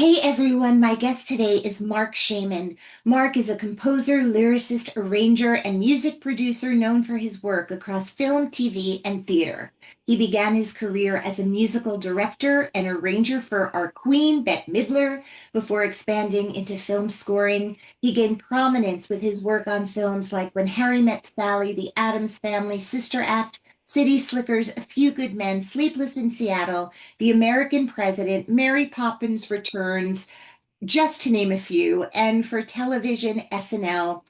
Hey everyone, my guest today is Marc Shaiman. Marc is a composer, lyricist, arranger, and music producer known for his work across film, TV, and theater. He began his career as a musical director and arranger for our queen, Bette Midler, before expanding into film scoring. He gained prominence with his work on films like When Harry Met Sally, The Addams Family, Sister Act, City Slickers, A Few Good Men, Sleepless in Seattle, The American President, Mary Poppins Returns, just to name a few. And for television, SNL,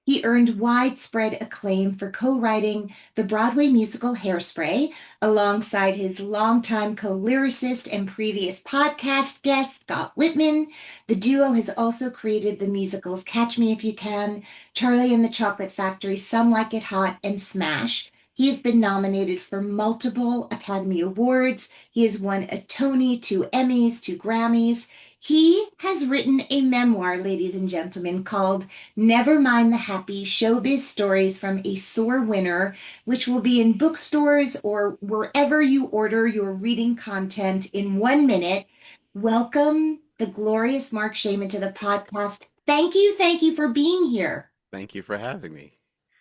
he earned widespread acclaim for co-writing the Broadway musical Hairspray alongside his longtime co-lyricist and previous podcast guest, Scott Whitman. The duo has also created the musicals Catch Me If You Can, Charlie and the Chocolate Factory, Some Like It Hot, and Smash. He has been nominated for multiple Academy Awards. He has won a Tony, two Emmys, two Grammys. He has written a memoir, ladies and gentlemen, called Never Mind the Happy Showbiz Stories from a Sore Winner, which will be in bookstores or wherever you order your reading content in 1 minute. Welcome the glorious Marc Shaiman to the podcast. Thank you for being here. Thank you for having me.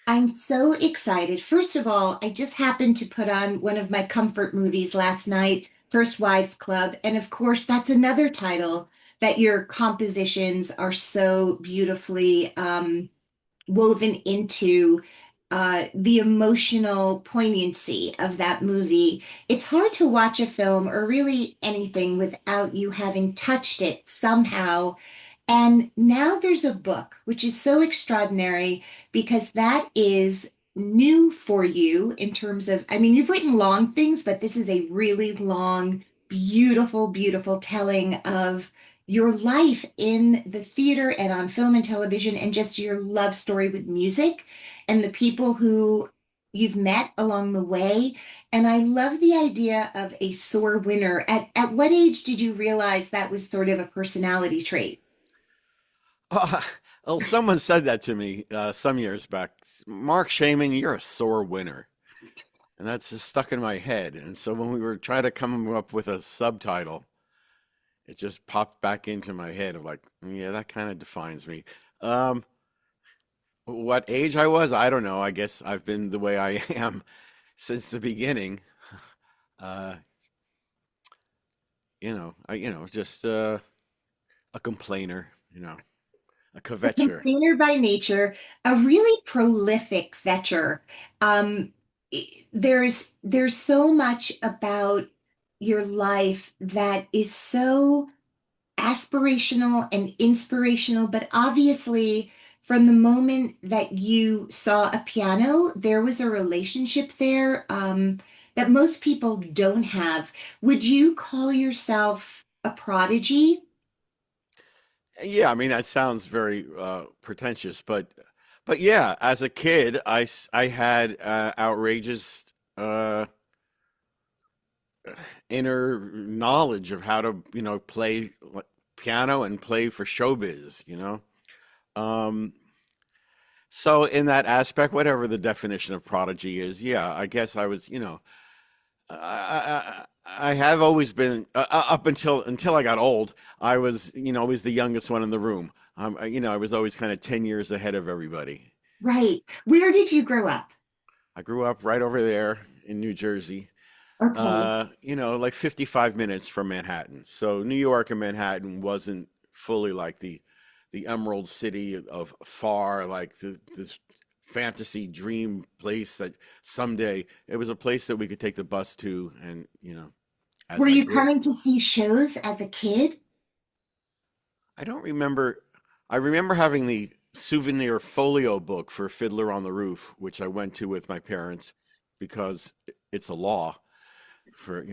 I'm so excited. First of all, I just happened to put on one of my comfort movies last night, First Wives Club. And of course, that's another title that your compositions are so beautifully woven into the emotional poignancy of that movie. It's hard to watch a film or really anything without you having touched it somehow. And now there's a book, which is so extraordinary because that is new for you in terms of, I mean, you've written long things, but this is a really long, beautiful, beautiful telling of your life in the theater and on film and television, and just your love story with music and the people who you've met along the way. And I love the idea of a sore winner. At what age did you realize that was sort of a personality trait? Uh, well, someone said that to me some years back. Marc Shaiman, you're a sore winner. And that's just stuck in my head. And so when we were trying to come up with a subtitle, it just popped back into my head of like, yeah, that kind of defines me. Um, what age I was, I don't know. I guess I've been the way I am since the beginning. Uh, just a complainer, a A kvetcher. complainer by nature, a really prolific fetcher. Um, there's so much about your life that is so aspirational and inspirational, but obviously, from the moment that you saw a piano, there was a relationship there that most people don't have. Would you call yourself a prodigy? Yeah, I mean that sounds very pretentious, but yeah, as a kid, I had outrageous inner knowledge of how to play piano and play for showbiz. Um, so in that aspect, whatever the definition of prodigy is, yeah, I guess I was I have always been up until I got old. I was always the youngest one in the room. I was always kind of 10 years ahead of everybody. Right. Where did you grow up? I grew up right over there in New Jersey, Okay. like 55 minutes from Manhattan. So New York and Manhattan wasn't fully like the Emerald City of far, like this fantasy dream place that someday it was a place that we could take the bus to, and as Were I you did. coming to see shows as a kid? I don't remember. I remember having the souvenir folio book for Fiddler on the Roof, which I went to with my parents because it's a law for,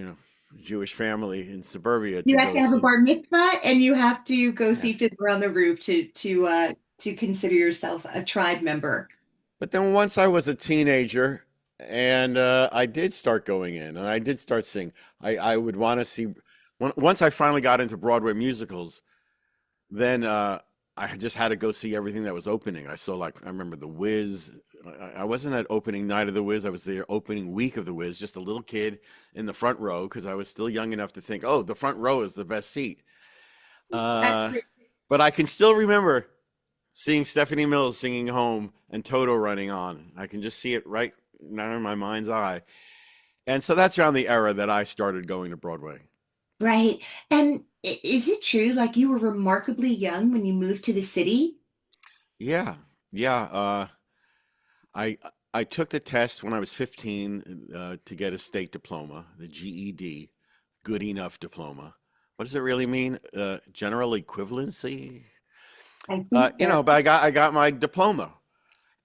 Jewish family in suburbia to You have to go have a see. bar mitzvah and you have to go see Yes. Fiddler on the Roof to consider yourself a tribe member. But then once I was a teenager and I did start going in and I did start singing, I would want to see, once I finally got into Broadway musicals, then I just had to go see everything that was opening. I saw like I remember The Wiz. I wasn't at opening night of The Wiz. I was there opening week of The Wiz, just a little kid in the front row because I was still young enough to think, oh, the front row is the best seat. That's Uh, but I can still remember seeing Stephanie Mills singing Home and Toto running on. I can just see it right now in my mind's eye. And so that's around the era that I started going to Broadway. right. And is it true, like you were remarkably young when you moved to the city? Yeah, yeah. I I took the test when I was 15 to get a state diploma, the GED, good enough diploma. What does it really mean? General equivalency? I think so. But I got my diploma,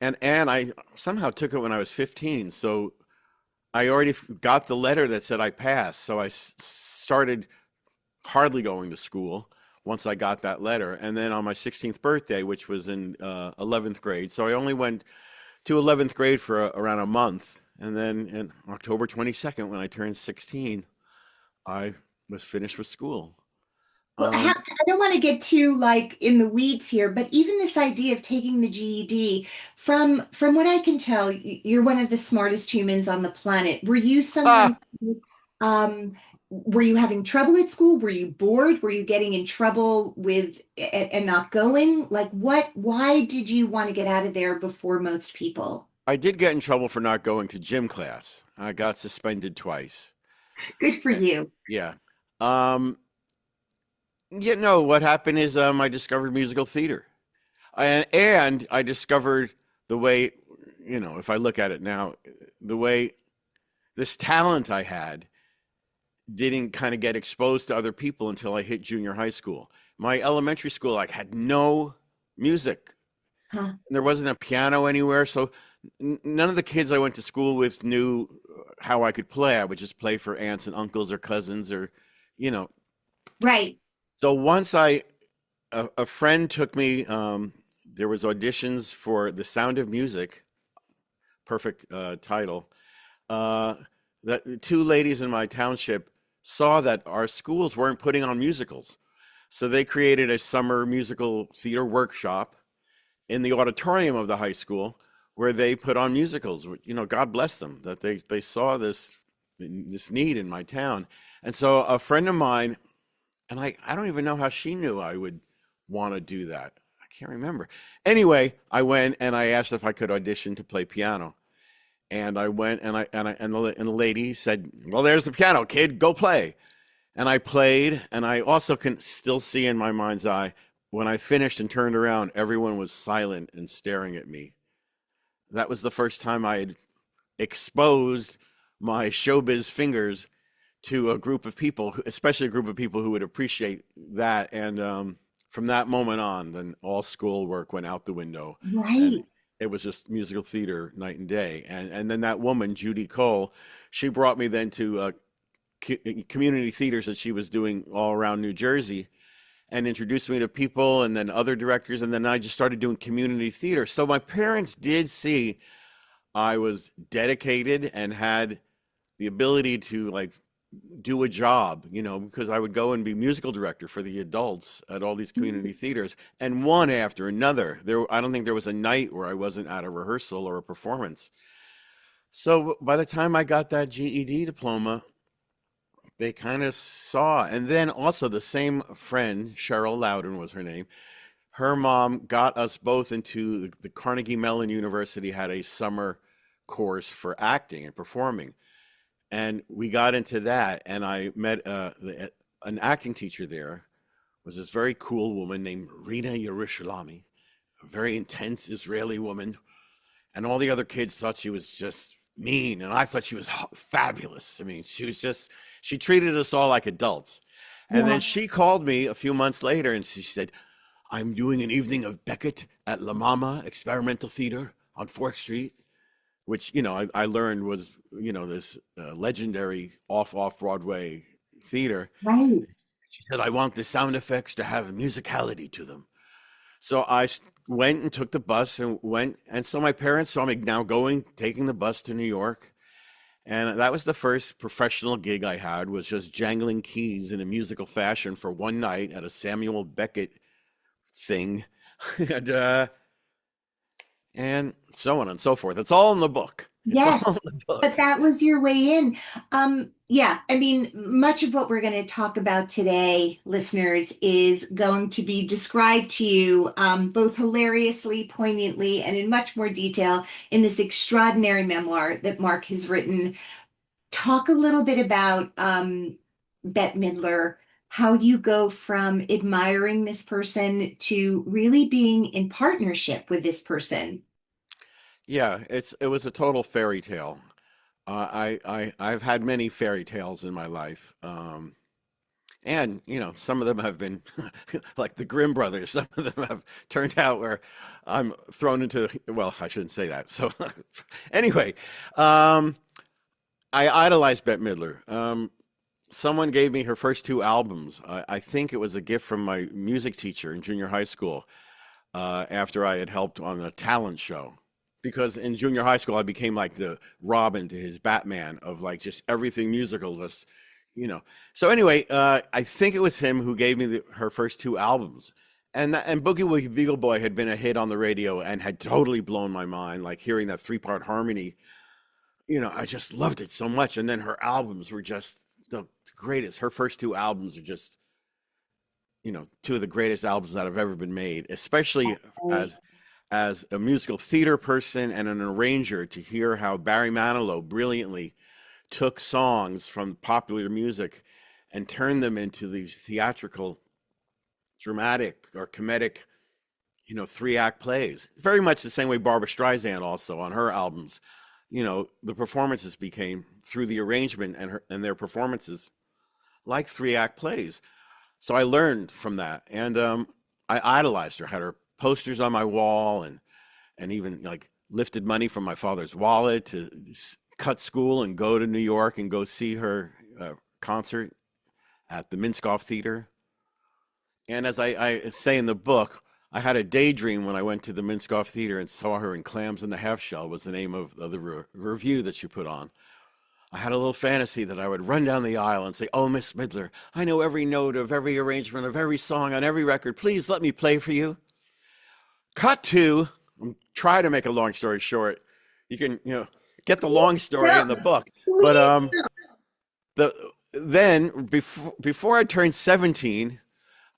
and I somehow took it when I was 15. So I already got the letter that said I passed. So started hardly going to school once I got that letter. And then on my 16th birthday, which was in 11th grade, so I only went to 11th grade for around a month. And then in October 22nd, when I turned 16, I was finished with school. Well, how, Um, I don't want to get too like in the weeds here, but even this idea of taking the GED, from what I can tell, you're one of the smartest humans on the planet. Were you someone ah, were you having trouble at school? Were you bored? Were you getting in trouble with and not going? Like why did you want to get out of there before most people? I did get in trouble for not going to gym class. I got suspended twice. Good for Uh, you. Yeah. Um, no, what happened is I discovered musical theater. And I discovered the way, if I look at it now, the way this talent I had didn't kind of get exposed to other people until I hit junior high school. My elementary school, like, had no music. Huh? There wasn't a piano anywhere, so none of the kids I went to school with knew how I could play. I would just play for aunts and uncles or cousins or, you know. Right. So once a friend took me. There was auditions for The Sound of Music, perfect title. Uh, that two ladies in my township saw that our schools weren't putting on musicals, so they created a summer musical theater workshop in the auditorium of the high school where they put on musicals. God bless them that they saw this need in my town, and so a friend of mine, and I don't even know how she knew I would want to do that. I can't remember. Anyway, I went and I asked if I could audition to play piano. And I went and the lady said, "Well, there's the piano, kid. Go play." And I played, and I also can still see in my mind's eye when I finished and turned around, everyone was silent and staring at me. That was the first time I had exposed my showbiz fingers to a group of people, especially a group of people who would appreciate that. And from that moment on, then all schoolwork went out the window, and Right. it was just musical theater night and day. And then that woman, Judy Cole, she brought me then to community theaters that she was doing all around New Jersey, and introduced me to people, and then other directors, and then I just started doing community theater. So my parents did see I was dedicated and had the ability to like do a job, because I would go and be musical director for the adults at all these community theaters, and one after another. I don't think there was a night where I wasn't at a rehearsal or a performance. So by the time I got that GED diploma, they kind of saw. And then also the same friend, Cheryl Loudon was her name. Her mom got us both into the Carnegie Mellon University had a summer course for acting and performing, and we got into that. And I met an acting teacher there. Was this very cool woman named Rina Yerushalami, a very intense Israeli woman, and all the other kids thought she was just mean, and I thought she was fabulous. I mean, she treated us all like adults. And then Yeah. she called me a few months later, and she said, "I'm doing an evening of Beckett at La Mama Experimental Theater on 4th Street," which I learned was this legendary off Broadway theater. Right. She said, "I want the sound effects to have musicality to them." So I went and took the bus and went, and so my parents saw me now taking the bus to New York, and that was the first professional gig I had, was just jangling keys in a musical fashion for one night at a Samuel Beckett thing, and so on and so forth. It's all in the book. It's Yes, all in the but book. that was your way in. Yeah, I mean, much of what we're going to talk about today, listeners, is going to be described to you both hilariously, poignantly, and in much more detail in this extraordinary memoir that Mark has written. Talk a little bit about Bette Midler. How do you go from admiring this person to really being in partnership with this person? Yeah, it was a total fairy tale. I've had many fairy tales in my life. And, some of them have been like the Grimm brothers. Some of them have turned out where I'm thrown into, well, I shouldn't say that. So anyway, um, I idolized Bette Midler. Someone gave me her first two albums. I think it was a gift from my music teacher in junior high school, after I had helped on a talent show. Because in junior high school, I became like the Robin to his Batman of like just everything musical, just, you know. So anyway, I think it was him who gave me her first two albums. And Boogie Woogie Beagle Boy had been a hit on the radio and had totally blown my mind. Like hearing that three-part harmony, I just loved it so much. And then her albums were just the greatest. Her first two albums are just, two of the greatest albums that have ever been made, especially as as a musical theater person and an arranger, to hear how Barry Manilow brilliantly took songs from popular music and turned them into these theatrical, dramatic, or comedic, three-act plays. Very much the same way Barbara Streisand also on her albums. The performances became, through the arrangement and their performances, like three-act plays. So I learned from that, and I idolized her. Had her posters on my wall, and even like lifted money from my father's wallet to cut school and go to New York and go see her concert at the Minskoff Theater. And as I say in the book, I had a daydream when I went to the Minskoff Theater and saw her in Clams in the Half Shell, was the name of the review that she put on. I had a little fantasy that I would run down the aisle and say, "Oh, Miss Midler, I know every note of every arrangement of every song on every record. Please let me play for you." Cut to, try to make a long story short. You can, get the long story No, in the book. But please. the then before I turned 17,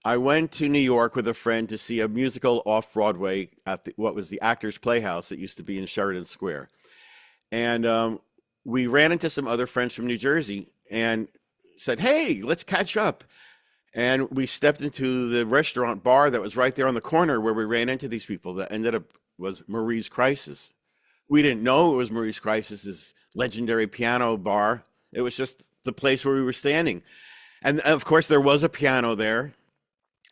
I went to New York with a friend to see a musical off Broadway at what was the Actors Playhouse that used to be in Sheridan Square. And we ran into some other friends from New Jersey and said, "Hey, let's catch up." And we stepped into the restaurant bar that was right there on the corner where we ran into these people that ended up was Marie's Crisis. We didn't know it was Marie's Crisis's legendary piano bar. It was just the place where we were standing. And of course, there was a piano there.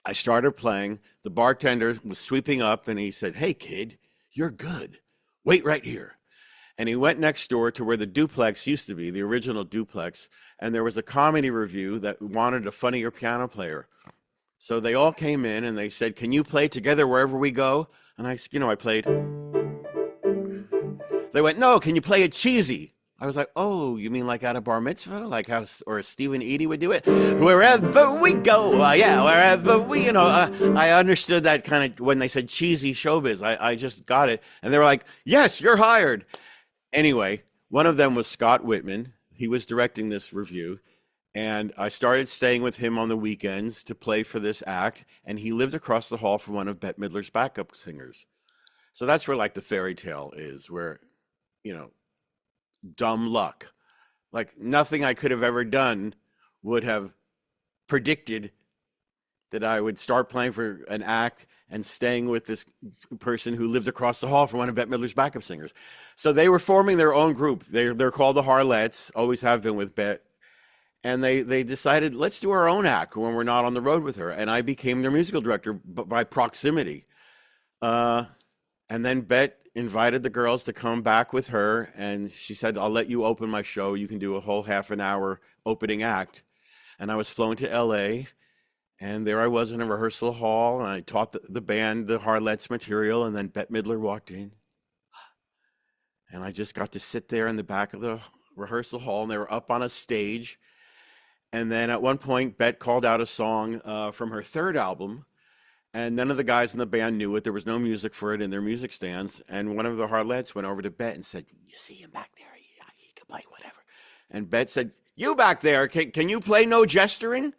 I started playing. The bartender was sweeping up and he said, "Hey, kid, you're good. Wait right here." And he went next door to where the duplex used to be, the original duplex. And there was a comedy review that wanted a funnier piano player. So they all came in and they said, "Can you play Together Wherever We Go?" And I played. They went, "No, can you play it cheesy?" I was like, "Oh, you mean like at a bar mitzvah? Like how, or Stephen Eady would do it? Wherever we go, yeah, wherever we, I understood that kind of when they said cheesy showbiz. I just got it. And they were like, "Yes, you're hired." Anyway, one of them was Scott Whitman. He was directing this review. And I started staying with him on the weekends to play for this act. And he lived across the hall from one of Bette Midler's backup singers. So that's where like the fairy tale is, where, you know, dumb luck. Like nothing I could have ever done would have predicted that I would start playing for an act and staying with this person who lived across the hall from one of Bette Midler's backup singers. So they were forming their own group. They're called the Harlettes, always have been with Bette. And they decided, let's do our own act when we're not on the road with her. And I became their musical director by proximity. Uh, and then Bette invited the girls to come back with her. And she said, "I'll let you open my show. You can do a whole half an hour opening act." And I was flown to LA. And there I was in a rehearsal hall. And I taught the band the Harlettes material. And then Bette Midler walked in. And I just got to sit there in the back of the rehearsal hall. And they were up on a stage. And then at one point, Bette called out a song from her third album. and none of the guys in the band knew it. There was no music for it in their music stands. And one of the harlots went over to Bet and said, "You see him back there? Yeah, he can play whatever." And Bet said, "You back there, can you play no gesturing?"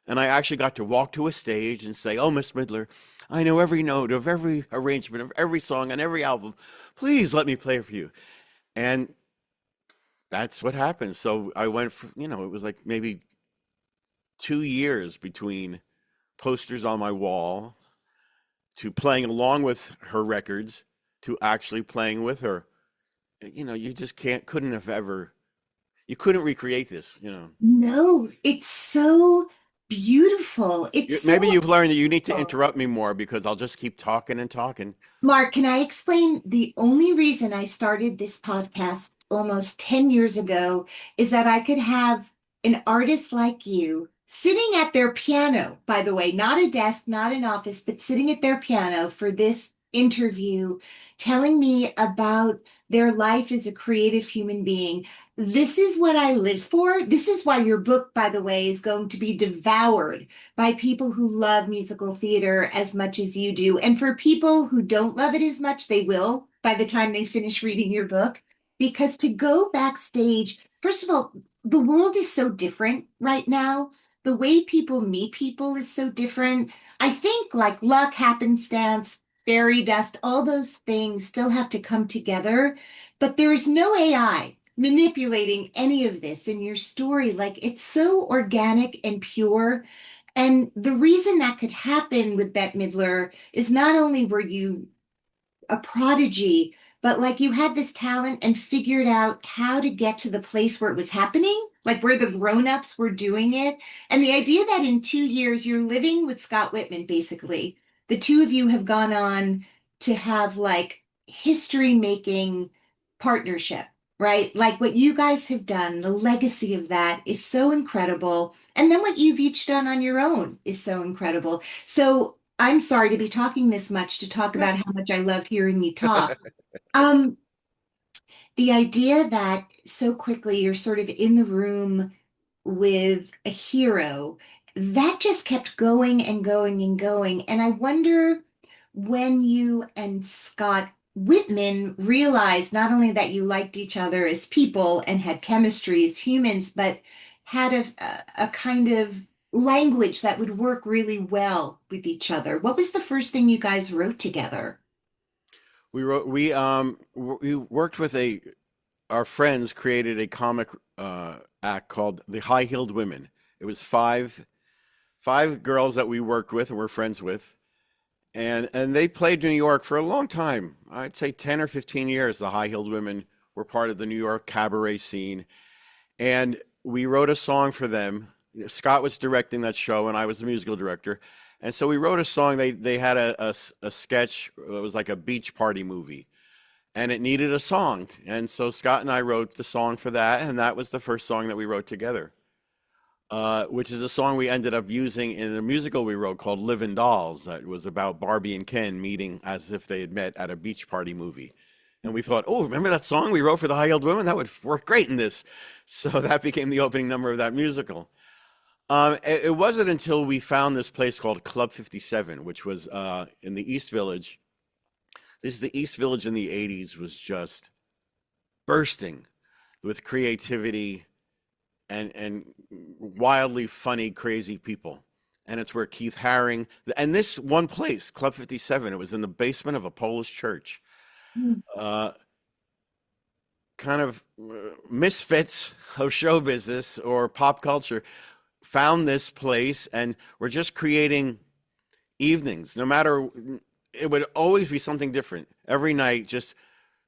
And I actually got to walk to a stage and say, "Oh, Miss Midler, I know every note of every arrangement of every song on every album. Please let me play for you." And that's what happened. So I went for, it was like maybe 2 years between posters on my wall to playing along with her records to actually playing with her. You just couldn't have ever, you couldn't recreate this. No, it's so beautiful. It's Maybe so you've learned that you need to beautiful. interrupt me more because I'll just keep talking and talking. Mark, can I explain the only reason I started this podcast almost 10 years ago is that I could have an artist like you sitting at their piano, by the way, not a desk, not an office, but sitting at their piano for this interview, telling me about their life as a creative human being. This is what I live for. This is why your book, by the way, is going to be devoured by people who love musical theater as much as you do. And for people who don't love it as much, they will by the time they finish reading your book. Because to go backstage, first of all, the world is so different right now. The way people meet people is so different. I think like luck, happenstance, fairy dust, all those things still have to come together. But there's no AI manipulating any of this in your story. Like it's so organic and pure, and the reason that could happen with Bette Midler is not only were you a prodigy, but like you had this talent and figured out how to get to the place where it was happening, like where the grown-ups were doing it. And the idea that in 2 years you're living with Scott Whitman, basically, the two of you have gone on to have like history-making partnership, right? Like what you guys have done, the legacy of that is so incredible. And then what you've each done on your own is so incredible. So I'm sorry to be talking this much to talk about how much I love hearing you talk. Um, the idea that so quickly you're sort of in the room with a hero, that just kept going and going and going. And I wonder when you and Scott Whitman realized not only that you liked each other as people and had chemistry as humans, but had a kind of language that would work really well with each other. What was the first thing you guys wrote together? We worked with our friends created a comic act called The High Heeled Women. It was five girls that we worked with and were friends with, and they played New York for a long time. I'd say 10 or 15 years. The High Heeled Women were part of the New York cabaret scene, and we wrote a song for them. Scott was directing that show, and I was the musical director. And so we wrote a song. They had a sketch that was like a beach party movie, and it needed a song. And so Scott and I wrote the song for that, and that was the first song that we wrote together, which is a song we ended up using in a musical we wrote called Livin' Dolls that was about Barbie and Ken meeting as if they had met at a beach party movie. And we thought, oh, remember that song we wrote for the High Heeled Women? That would work great in this. So that became the opening number of that musical. It wasn't until we found this place called Club 57, which was in the East Village. This is the East Village in the 80s was just bursting with creativity and wildly funny, crazy people. And it's where Keith Haring, and this one place, Club 57, it was in the basement of a Polish church. Uh, kind of misfits of show business or pop culture found this place and we're just creating evenings. No matter, it would always be something different every night, just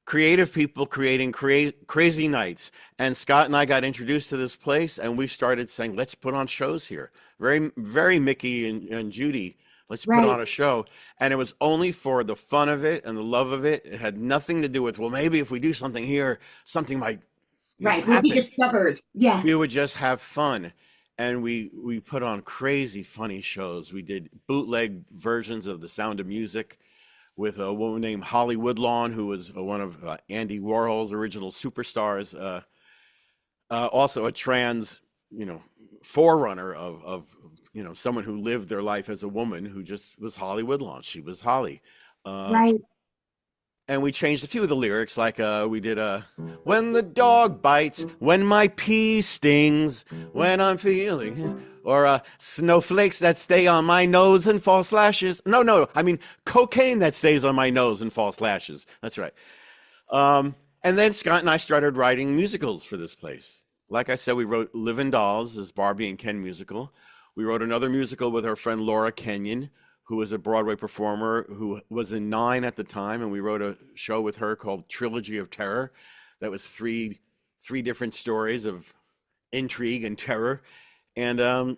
creative people creating crazy nights. And Scott and I got introduced to this place and we started saying, let's put on shows here. Very, very Mickey and Judy. Let's put Right, on a show. And it was only for the fun of it and the love of it. It had nothing to do with, well, maybe if we do something here, something might, right. Will be happen. discovered. Yeah. We would just have fun. And we put on crazy funny shows. We did bootleg versions of The Sound of Music with a woman named Holly Woodlawn, who was one of Andy Warhol's original superstars. Also a trans, you know, forerunner of someone who lived their life as a woman who just was Hollywood launched. She was Holly. Uh, Right. and we changed a few of the lyrics, like we did when the dog bites, when my pee stings, when I'm feeling, or snowflakes that stay on my nose and false lashes. No, I mean cocaine that stays on my nose and false lashes. That's right. And then Scott and I started writing musicals for this place. Like I said, we wrote Living Dolls, this Barbie and Ken musical. We wrote another musical with our friend Laura Kenyon, who was a Broadway performer who was in Nine at the time, and we wrote a show with her called Trilogy of Terror. That was three different stories of intrigue and terror, and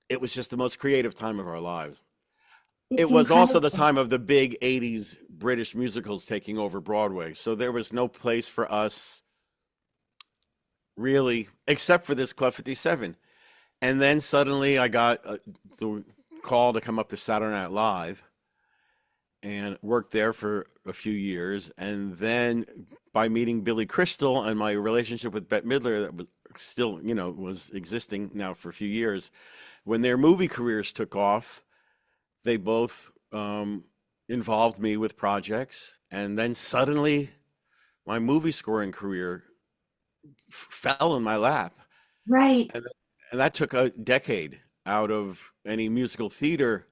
it was just the most creative time of our lives. It's It was also the incredible. time of the big 80s British musicals taking over Broadway. So there was no place for us really, except for this Club 57. And then suddenly I got the call to come up to Saturday Night Live and worked there for a few years. And then by meeting Billy Crystal and my relationship with Bette Midler, that was still, was existing now for a few years, when their movie careers took off, they both involved me with projects, and then suddenly my movie scoring career fell in my lap, Right. and that took a decade out of any musical theater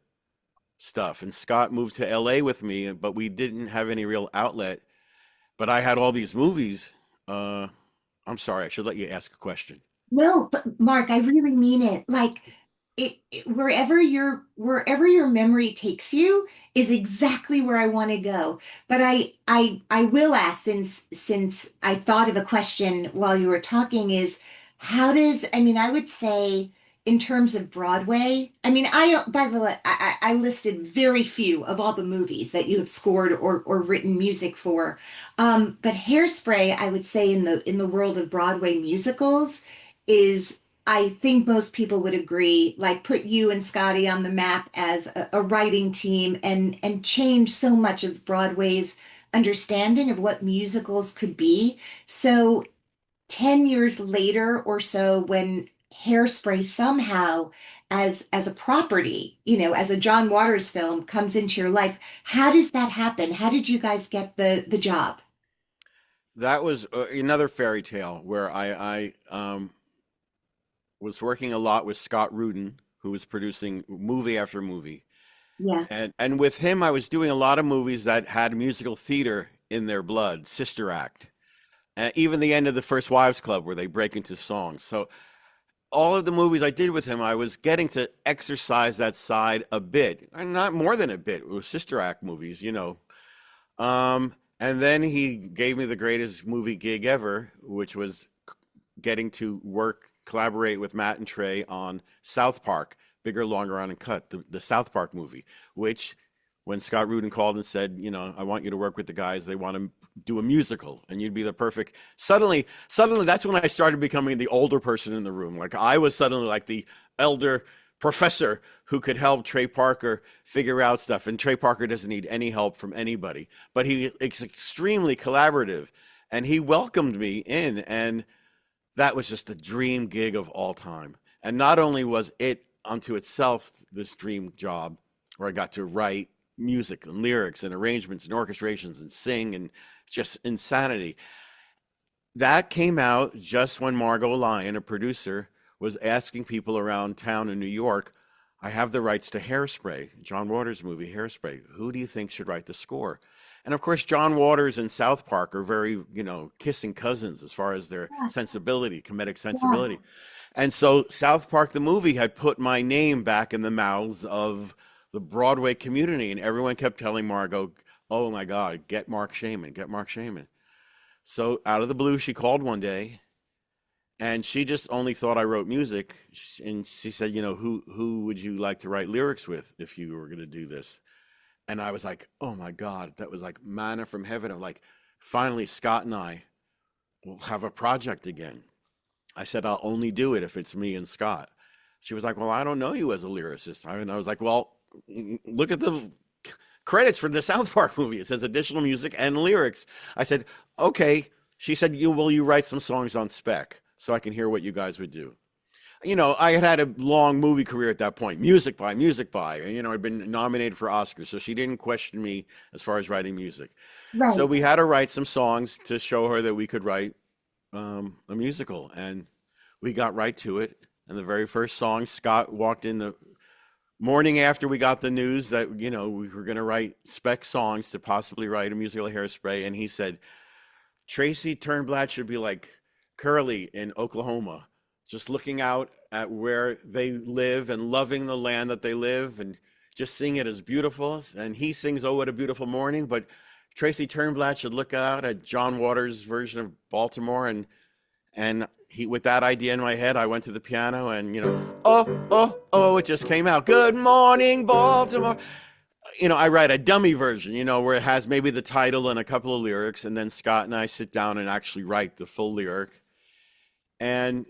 stuff. And Scott moved to LA with me, but we didn't have any real outlet. But I had all these movies. Uh, I'm sorry, I should let you ask a question. No, but Mark, I really mean it. Like wherever your memory takes you is exactly where I want to go. But I will ask, since I thought of a question while you were talking, is how does, I mean, I would say in terms of Broadway, I mean, by the way, I listed very few of all the movies that you have scored or written music for. But Hairspray, I would say in the world of Broadway musicals is, I think most people would agree, like put you and Scotty on the map as a writing team and change so much of Broadway's understanding of what musicals could be. So 10 years later or so, when Hairspray somehow as a property, as a John Waters film comes into your life, how does that happen? How did you guys get the job? That was another fairy tale where I was working a lot with Scott Rudin, who was producing movie after movie. Yeah. And with him, I was doing a lot of movies that had musical theater in their blood, Sister Act, and even the end of the First Wives Club, where they break into songs. So all of the movies I did with him, I was getting to exercise that side a bit, and not more than a bit. It was Sister Act movies. And then he gave me the greatest movie gig ever, which was getting to collaborate with Matt and Trey on South Park, Bigger, Longer, Uncut, the South Park movie, which when Scott Rudin called and said, I want you to work with the guys, they want to do a musical and you'd be the perfect. Suddenly that's when I started becoming the older person in the room. Like I was suddenly like the elder professor who could help Trey Parker figure out stuff. And Trey Parker doesn't need any help from anybody, but he is extremely collaborative and he welcomed me in. And that was just the dream gig of all time. And not only was it unto itself this dream job where I got to write music and lyrics and arrangements and orchestrations and sing and just insanity. That came out just when Margot Lyon, a producer, was asking people around town in New York, I have the rights to Hairspray, John Waters' movie Hairspray. Who do you think should write the score? And of course, John Waters and South Park are very, kissing cousins as far as their sensibility, comedic Yeah. sensibility. And so South Park, the movie, had put my name back in the mouths of the Broadway community. And everyone kept telling Margot, oh my God, get Marc Shaiman, get Marc Shaiman. So out of the blue, she called one day and she just only thought I wrote music. And she said, who would you like to write lyrics with if you were going to do this? And I was like, oh my God, that was like manna from heaven. I'm like, finally, Scott and I will have a project again. I said, I'll only do it if it's me and Scott. She was like, well, I don't know you as a lyricist. And I was like, well, look at the credits for the South Park movie. It says additional music and lyrics. I said, okay. She said, will you write some songs on spec so I can hear what you guys would do? I had had a long movie career at that point, music by, and I'd been nominated for Oscars, so she didn't question me as far as writing music. So Right. we had to write some songs to show her that we could write a musical, and we got right to it. And the very first song, Scott walked in the morning after we got the news that we were going to write spec songs to possibly write a musical, Hairspray, and he said, Tracy Turnblad should be like Curly in Oklahoma, just looking out at where they live and loving the land that they live and just seeing it as beautiful. And he sings, "Oh, what a beautiful morning." But Tracy Turnblad should look out at John Waters' version of Baltimore. And he, with that idea in my head, I went to the piano and, oh, oh, oh, it just came out. Good morning, Baltimore. I write a dummy version, where it has maybe the title and a couple of lyrics, and then Scott and I sit down and actually write the full lyric. And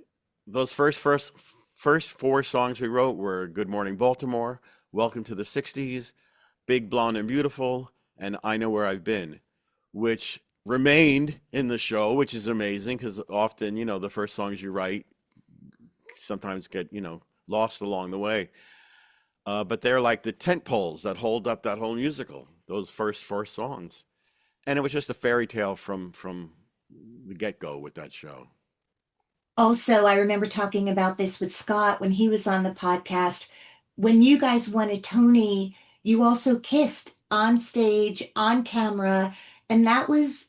those first four songs we wrote were "Good Morning Baltimore," "Welcome to the '60s," "Big Blonde and Beautiful," and "I Know Where I've Been," which remained in the show, which is amazing because often, the first songs you write sometimes get, lost along the way. But they're like the tent poles that hold up that whole musical, those first four songs. And it was just a fairy tale from the get-go with that show. Also, I remember talking about this with Scott when he was on the podcast. When you guys won a Tony, you also kissed on stage, on camera, and that was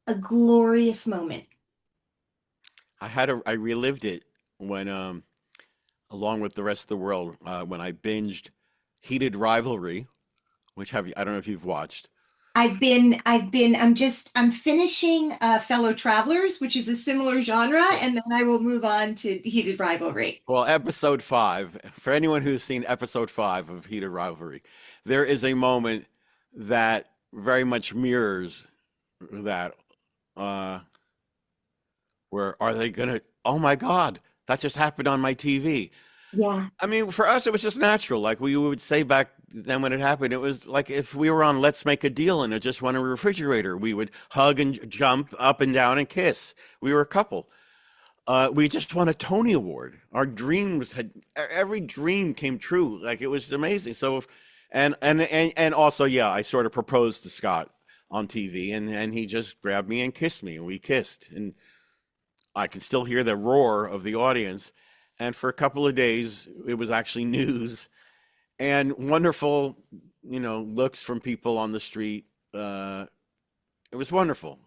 a glorious moment. I relived it when along with the rest of the world when I binged Heated Rivalry, which I don't know if you've watched. I'm finishing Fellow Travelers, which is a similar genre, and then I will move on to Heated Rivalry. Well, episode 5, for anyone who's seen episode 5 of Heated Rivalry, there is a moment that very much mirrors that uh where are they gonna, oh my God, that just happened on my TV. Yeah. I mean, for us, it was just natural. Like we would say back then when it happened, it was like if we were on Let's Make a Deal and it just won a refrigerator, we would hug and jump up and down and kiss. We were a couple. We just won a Tony Award. Our dreams had every dream came true. Like it was amazing. So, and also, yeah, I sort of proposed to Scott on TV, and he just grabbed me and kissed me, and we kissed, and I can still hear the roar of the audience. And for a couple of days, it was actually news and wonderful, looks from people on the street. It was wonderful.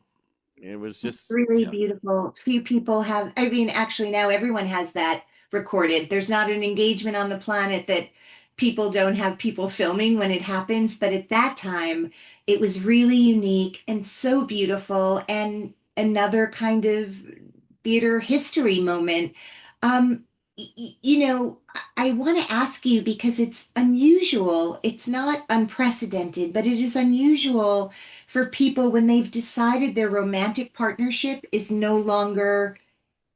It was just, Really yeah. beautiful. Few people have, I mean, actually, now everyone has that recorded. There's not an engagement on the planet that people don't have people filming when it happens. But at that time, it was really unique and so beautiful and another kind of theater history moment. Um, I want to ask you because it's unusual. It's not unprecedented, but it is unusual for people when they've decided their romantic partnership is no longer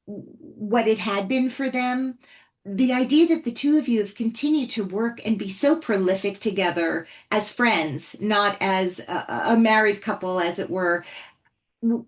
what it had been for them. The idea that the two of you have continued to work and be so prolific together as friends, not as a married couple, as it were, do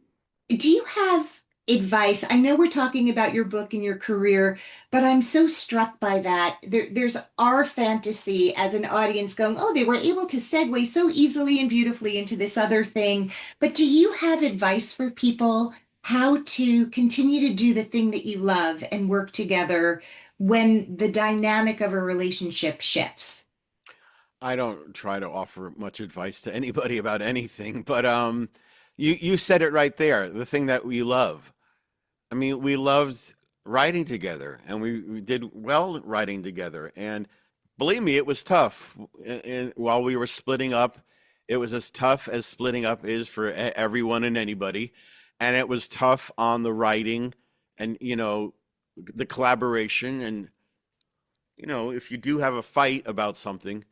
you have advice? I know we're talking about your book and your career, but I'm so struck by that. There's our fantasy as an audience going, oh, they were able to segue so easily and beautifully into this other thing. But do you have advice for people how to continue to do the thing that you love and work together when the dynamic of a relationship shifts? I don't try to offer much advice to anybody about anything, but you said it right there. The thing that we love. I mean, we loved writing together, and we did well writing together. And believe me, it was tough. And while we were splitting up, it was as tough as splitting up is for everyone and anybody. And it was tough on the writing and, the collaboration. And, if you do have a fight about something,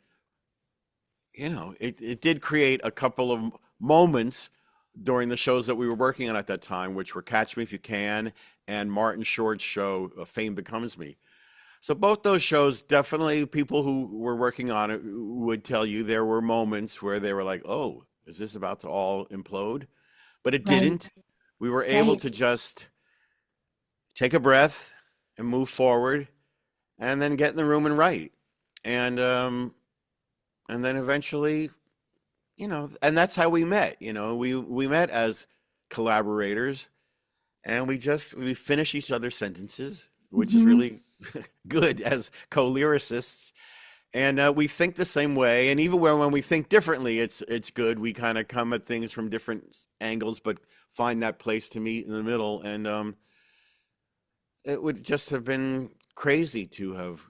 it did create a couple of moments during the shows that we were working on at that time, which were Catch Me If You Can and Martin Short's show, Fame Becomes Me. So both those shows, definitely people who were working on it would tell you there were moments where they were like, oh, is this about to all implode? But it Right, didn't. We were able right. to just take a breath and move forward. and then get in the room and write. And and then eventually, and that's how we met. We met as collaborators, and we finish each other's sentences, which is Hmm. really good as co-lyricists. And we think the same way, and even when we think differently, it's good. We kind of come at things from different angles, but find that place to meet in the middle. And it would just have been crazy to have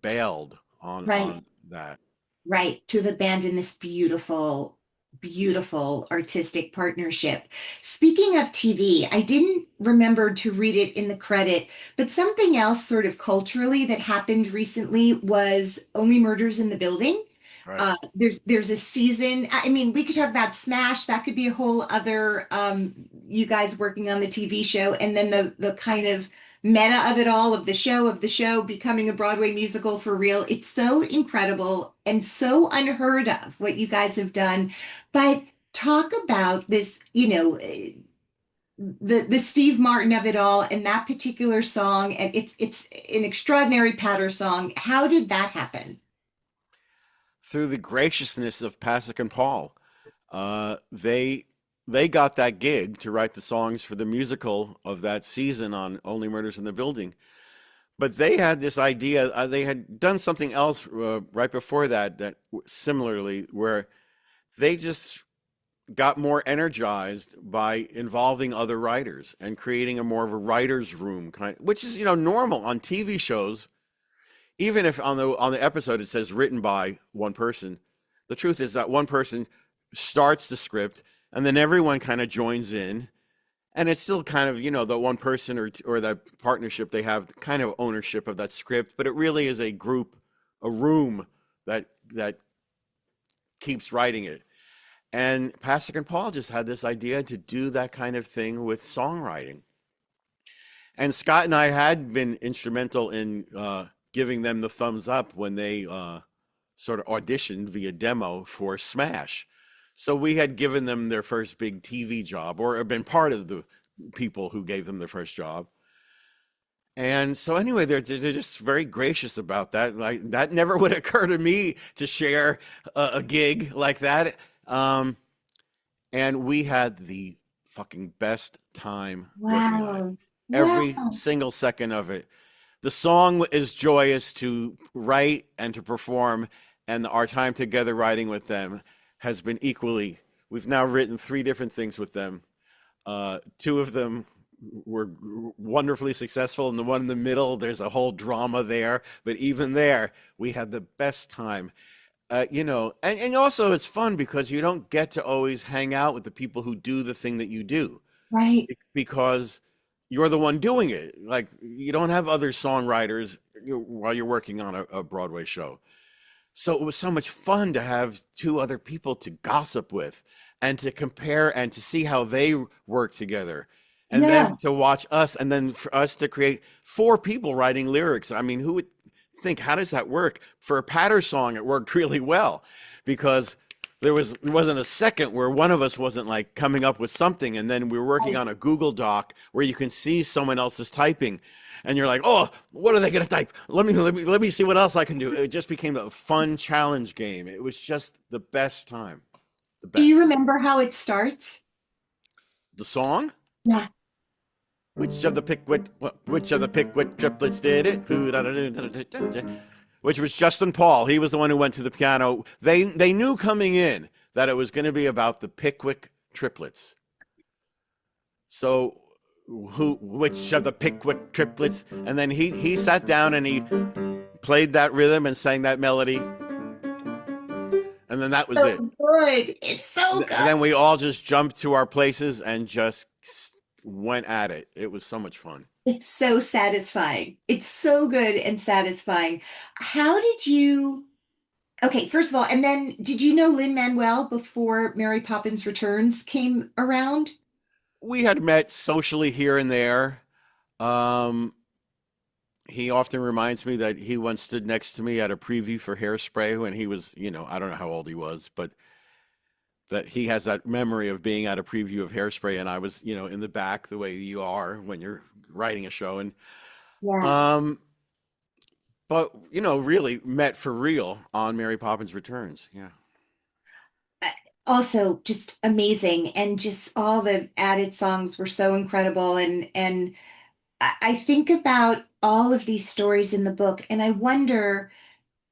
bailed Right. on that. Right, to have abandoned this beautiful, beautiful artistic partnership. Speaking of TV, I didn't remember to read it in the credit, but something else sort of culturally that happened recently was Only Murders in the Building. Right. There's a season. I mean, we could talk about Smash. That could be a whole other you guys working on the TV show, and then the kind of meta of the show becoming a Broadway musical for real. It's so incredible and so unheard of what you guys have done. But talk about this, the Steve Martin of it all and that particular song, and it's an extraordinary patter song. How did that happen? Through the graciousness of Pasek and Paul, they got that gig to write the songs for the musical of that season on Only Murders in the Building. But they had this idea. They had done something else right before that, similarly, where they just got more energized by involving other writers and creating a more of a writers' room kind, which is normal on TV shows. Even if on the episode it says written by one person, the truth is that one person starts the script and then everyone kind of joins in, and it's still kind of the one person or that partnership, they have kind of ownership of that script, but it really is a group, a room that keeps writing it. And Pasek and Paul just had this idea to do that kind of thing with songwriting. And Scott and I had been instrumental in giving them the thumbs up when they sort of auditioned via demo for Smash. So we had given them their first big TV job, or been part of the people who gave them their first job. And so anyway, they're just very gracious about that. Like that never would occur to me to share a gig like that. And we had the fucking best time working on it. Wow. Every Wow. single second of it. The song is joyous to write and to perform, and our time together writing with them has been equally. We've now written three different things with them. Two of them were wonderfully successful, and the one in the middle, there's a whole drama there. But even there, we had the best time. And also it's fun because you don't get to always hang out with the people who do the thing that you do Right. because you're the one doing it. Like you don't have other songwriters while you're working on a Broadway show. So it was so much fun to have two other people to gossip with and to compare and to see how they work together. And Yeah. then to watch us, and then for us to create four people writing lyrics. I mean, who would think, how does that work? For a patter song, it worked really well because there wasn't a second where one of us wasn't like coming up with something, and then we were working on a Google Doc where you can see someone else's typing, and you're like, oh, what are they going to type? Let me see what else I can do. It just became a fun challenge game. It was just the best time, the Do you best. remember how it starts? The song. Yeah. Which of the Pickwick triplets did it? Which was Justin Paul. He was the one who went to the piano. They knew coming in that it was going to be about the Pickwick triplets. So which of the Pickwick triplets? And then he sat down and he played that rhythm and sang that melody, and then that was So it. good. It's so And good. then we all just jumped to our places and just went at it. It was so much fun. It's so satisfying. It's so good and satisfying. How did you, okay, first of all, and then did you know Lin-Manuel before Mary Poppins Returns came around? We had met socially here and there. Um, he often reminds me that he once stood next to me at a preview for Hairspray when he was, I don't know how old he was, but that he has that memory of being at a preview of Hairspray, and I was, in the back the way you are when you're writing a show. And Yeah. um, but really met for real on Mary Poppins Returns. Yeah. Uh, Also, just amazing, and just all the added songs were so incredible. And I think about all of these stories in the book, and I wonder,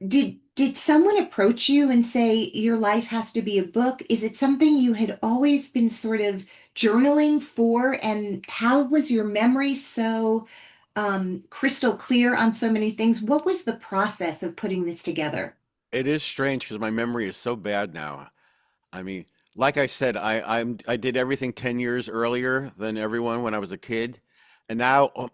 did someone approach you and say your life has to be a book? Is it something you had always been sort of journaling for? And how was your memory so crystal clear on so many things? What was the process of putting this together? It is strange because my memory is so bad now. I mean, like I said, I did everything 10 years earlier than everyone when I was a kid, and now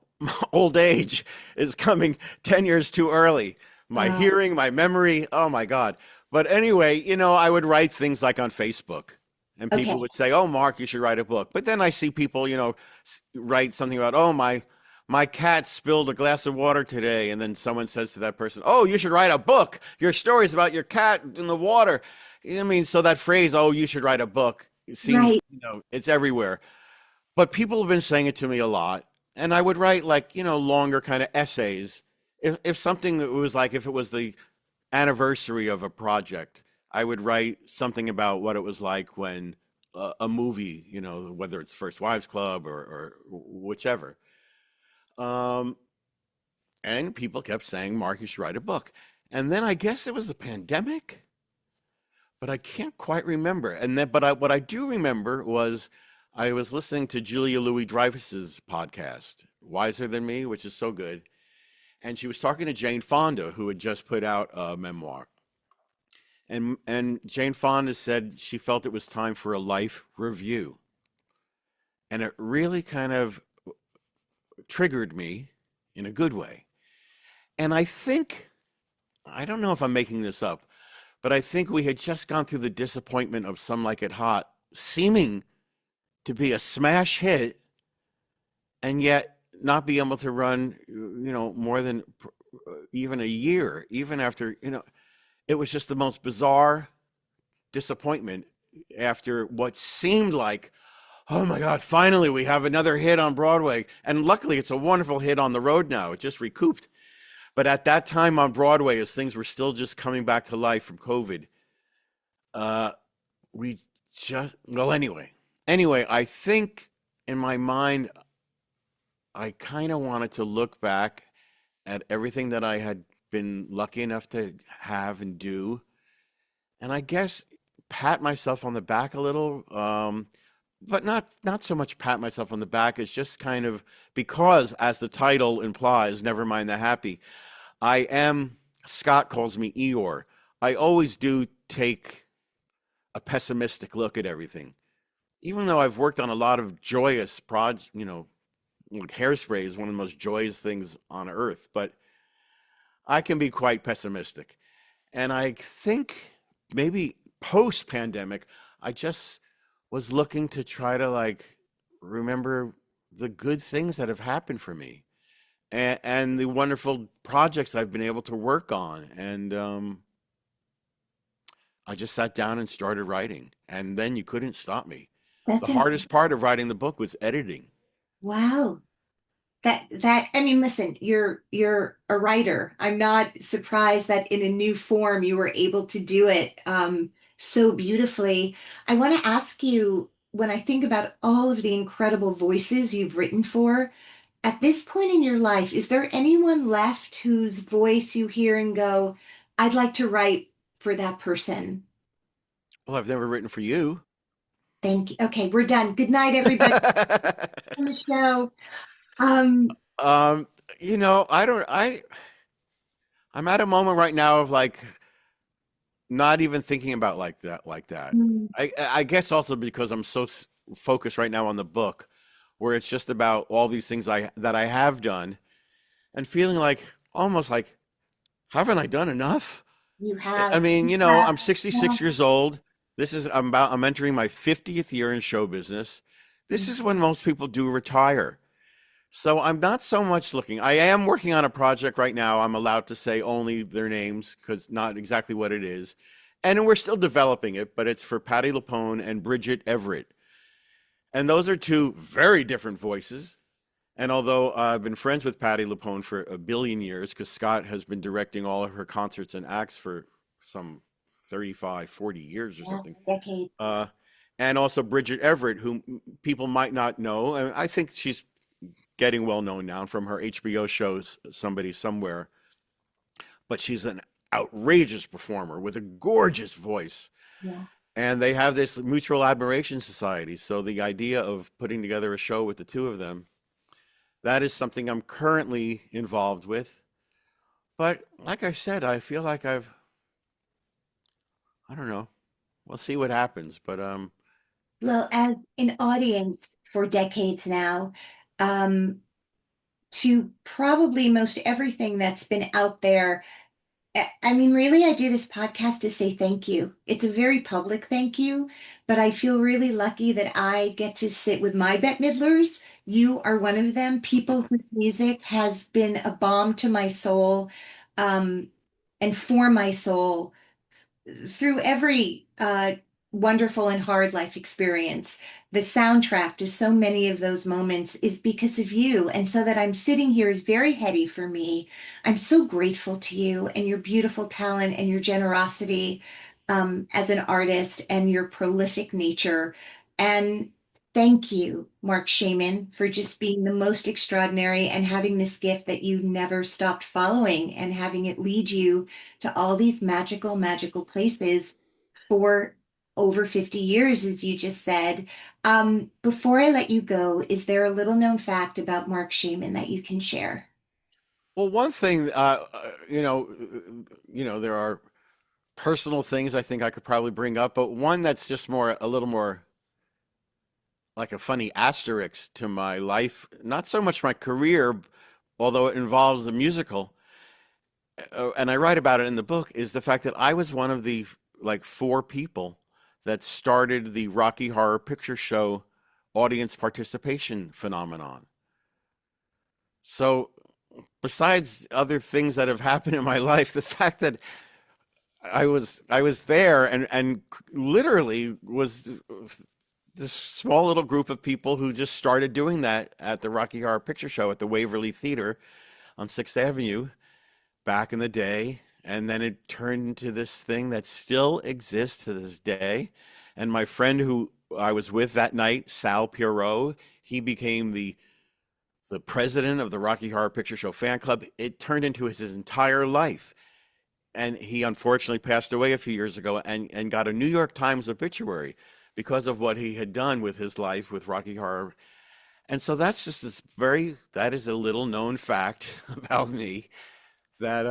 old age is coming 10 years too early. My Wow. hearing, my memory, oh my God. But anyway, I would write things like on Facebook, and people Okay. would say, "Oh, Mark, you should write a book." But then I see people, write something about, "Oh, my cat spilled a glass of water today," and then someone says to that person, "Oh, you should write a book. Your stories about your cat in the water." I mean, so that phrase, "Oh, you should write a book," it seems, Right. it's everywhere. But people have been saying it to me a lot, and I would write like, longer kind of essays. If something that was like, if it was the anniversary of a project, I would write something about what it was like when a movie, whether it's First Wives Club or whichever. Um, and people kept saying, "Mark, you should write a book." And then I guess it was the pandemic, but I can't quite remember. And then, what I do remember was I was listening to Julia Louis-Dreyfus's podcast, Wiser Than Me, which is so good. And she was talking to Jane Fonda, who had just put out a memoir. And Jane Fonda said she felt it was time for a life review. And it really kind of triggered me in a good way. And I don't know if I'm making this up, but I think we had just gone through the disappointment of Some Like It Hot seeming to be a smash hit and yet not be able to run, more than even a year, even after, it was just the most bizarre disappointment after what seemed like, "Oh my God, finally we have another hit on Broadway." And luckily it's a wonderful hit on the road now. It just recouped. But at that time on Broadway, as things were still just coming back to life from COVID, uh, we well, anyway, I think in my mind, I kind of wanted to look back at everything that I had been lucky enough to have and do, and I guess pat myself on the back a little, but not so much pat myself on the back as just kind of, because, as the title implies, never mind the happy. I am, Scott calls me Eeyore. I always do take a pessimistic look at everything, even though I've worked on a lot of joyous projects. Like Hairspray is one of the most joyous things on earth, but I can be quite pessimistic. And I think maybe post pandemic, I just was looking to try to like remember the good things that have happened for me, and the wonderful projects I've been able to work on. And I just sat down and started writing, and then you couldn't stop me. The That's hardest part of writing the book was editing. wow. That I mean, listen, you're a writer. I'm not surprised that in a new form you were able to do it so beautifully. I want to ask you, when I think about all of the incredible voices you've written for, at this point in your life, is there anyone left whose voice you hear and go, I'd like to write for that person? Well, I've never written for you. Thank you. Okay, we're done. Good night, everybody on the show. Um, um, I don't. I'm at a moment right now of like not even thinking about like that. mm, I guess also because I'm so focused right now on the book, where it's just about all these things I have done, and feeling like, almost like, haven't I done enough? you I have, mean, you have, I'm 66 years old. I'm entering my 50th year in show business. This is when most people do retire. So I'm not so much looking. I am working on a project right now. I'm allowed to say only their names because not exactly what it is. And we're still developing it, but it's for Patti LuPone and Bridget Everett. And those are two very different voices. And although I've been friends with Patti LuPone for a billion years, because Scott has been directing all of her concerts and acts for some 35, 40 years or Yeah, something. decade. Uh, and also Bridget Everett, who people might not know. And I think she's getting well known now from her HBO shows, Somebody Somewhere. But she's an outrageous performer with a gorgeous voice. Yeah. And they have this mutual admiration society. So the idea of putting together a show with the two of them, that is something I'm currently involved with. But like I said, I feel like I don't know. We'll see what happens. But Well, as an audience for decades now, um, to probably most everything that's been out there. I mean, really, I do this podcast to say thank you. It's a very public thank you, but I feel really lucky that I get to sit with my Bette Midlers. You are one of them, people whose music has been a balm to my soul, um, and for my soul through every wonderful and hard life experience. The soundtrack to so many of those moments is because of you. And so that I'm sitting here is very heady for me. I'm so grateful to you and your beautiful talent and your generosity as an artist and your prolific nature. And thank you, Marc Shaiman, for just being the most extraordinary and having this gift that you never stopped following and having it lead you to all these magical, magical places for over 50 years, as you just said. Before I let you go, is there a little known fact about Marc Shaiman that you can share? well, one thing, there are personal things I think I could probably bring up, but one that's just a little more like a funny asterisk to my life, not so much my career, although it involves a musical, and I write about it in the book, is the fact that I was one of the like four people that started the Rocky Horror Picture Show audience participation phenomenon. So, besides other things that have happened in my life, the fact that I was there and literally was this small little group of people who just started doing that at the Rocky Horror Picture Show at the Waverly Theater on 6th Avenue back in the day. And then it turned into this thing that still exists to this day. And my friend who I was with that night, Sal Pierrot, he became the president of the Rocky Horror Picture Show fan club. It turned into his entire life. And he unfortunately passed away a few years ago and got a New York Times obituary because of what he had done with his life with Rocky Horror. And so that's just that is a little known fact about me that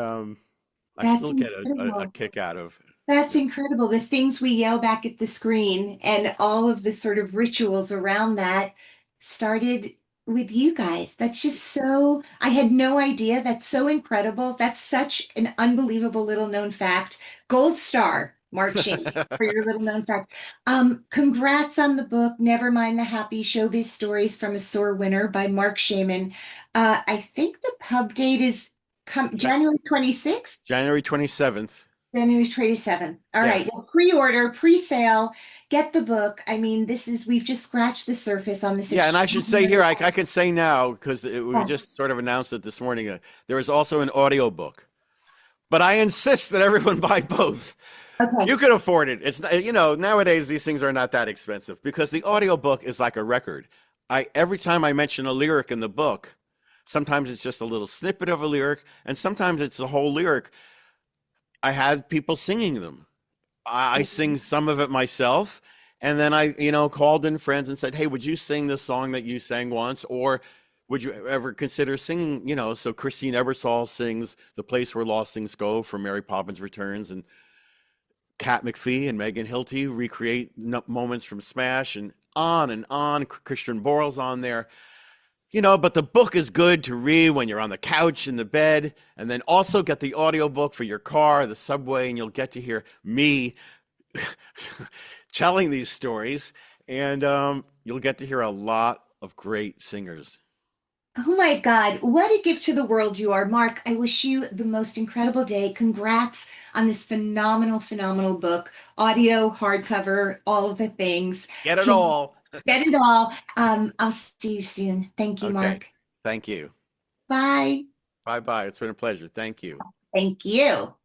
I That's still get a incredible. kick out of. That's You know. incredible. The things we yell back at the screen and all of the sort of rituals around that started with you guys. That's just so, I had no idea. That's so incredible. That's such an unbelievable little known fact. Gold star, Marc Sheen, for your little known fact. Congrats on the book, Never Mind the Happy Showbiz Stories from a Sore Winner by Marc Shaiman. I think the pub date is Ja- January 26th. January 27th. January 27th. All right. Yes. Well, pre-order, pre-sale, get the book. I mean, we've just scratched the surface on this Yeah, and I should say extraordinary. here, I can say now, because we Oh, just sort of announced it this morning, there is also an audio book. But I insist that everyone buy both. okay. You can afford it. It's nowadays these things are not that expensive because the audiobook is like a record. I every time I mention a lyric in the book, sometimes it's just a little snippet of a lyric and sometimes it's a whole lyric. I have people singing them. I sing some of it myself and then I called in friends and said, "Hey, would you sing this song that you sang once or would you ever consider singing, so Christine Ebersol sings The Place Where Lost Things Go from Mary Poppins Returns and Kat McPhee and Megan Hilty recreate moments from Smash and on and on. Christian Borle's on there. But the book is good to read when you're on the couch in the bed, and then also get the audiobook for your car, the subway, and you'll get to hear me telling these stories, and you'll get to hear a lot of great singers. Oh my God, what a gift to the world you are, Marc. I wish you the most incredible day. Congrats on this phenomenal, phenomenal book, audio, hardcover, all of the things. Get it Can all. get it all. I'll see you soon. Thank you, Okay. Marc. Thank you. Bye. Bye bye. It's been a pleasure. Thank you. Thank you.